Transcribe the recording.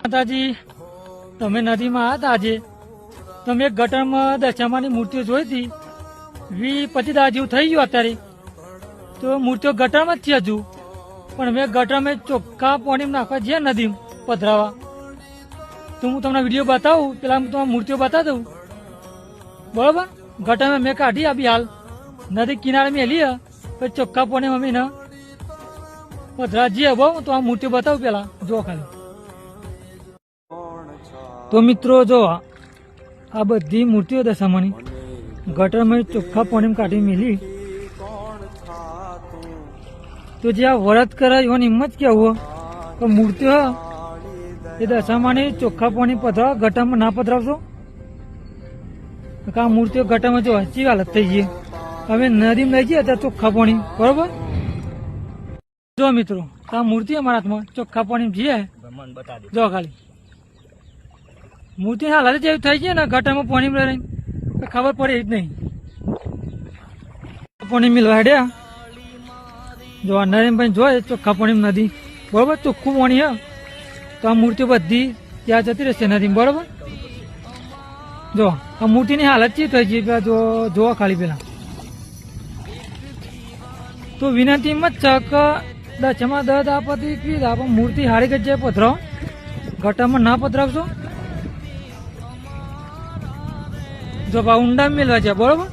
માતાજી, તમે નદીમાં આવ્યા હતા આજે, તમે એક ગટરમાં દશામાની મૂર્તિઓ જોઈ હતી. 20-25 દાડા જેવું થઈ ગયું અત્યારે. તો મૂર્તિઓ ગટરમાં જ છે હજુ, પણ મેં ગટરમાં ચોખ્ખા પાણી નાખવા જઈએ નદીમાં પધરાવા. તો હું તમને વિડીયો બતાવું, પેલા હું તમને મૂર્તિઓ બતાવી દઉં, બરોબર? ગટરમાં મેં કાઢી આપી, હાલ નદી કિનારે મેલી હ, પછી ચોખ્ખા પાણી મમ્મી ને પધરા જઈએ. બહુ તો આ મૂર્તિઓ બતાવું પેલા, જો ખાલી. તો મિત્રો જો આ બધી મૂર્તિઓ દશામાની ગટરમાં ચોખ્ખા પાણી કાઢી મેલી. તો જે આ વ્રત કરે એવાની હિંમત કેવું કે મૂર્તિઓ એ દશામાની ચોખ્ખા પાણી પધરાવ, ગટામાં ના પધરાવશો. આ મૂર્તિઓ ગટામાં જો હચી હાલત થઈ ગઈ. હવે નદીમાં લઈ જઈએ ત્યાં ચોખ્ખા પાણી, બરોબર? જો મિત્રો આ મૂર્તિ અમારા હાથમાં ચોખ્ખા પાણી જઈએ, જો ખાલી મૂર્તિ હાલત જેવી થઈ ગઈ ને ગટામાં પાણી રહીને ખબર પડે જ નહીં. પાણી મિલવા હેડ્યા, જો નરેનભાઈ જોયે ચોખ્ખા પાણી નદી, બરોબર? ચોખ્ખું પાણી હે તો આ મૂર્તિઓ બધી ત્યાં જતી રહેશે નદી, બરોબર? જો આ મૂર્તિની હાલત ચી થઈ ગઈ, જોવા ખાલી પેલા. તો વિનંતી એમ જ છે કે દસમાં 10 આપતી પી પણ મૂર્તિ હારી જગ્યાએ પધરાવો, ગટામાં ના પધરાવશો. જો ઊંડા મેળવા છે, બરોબર?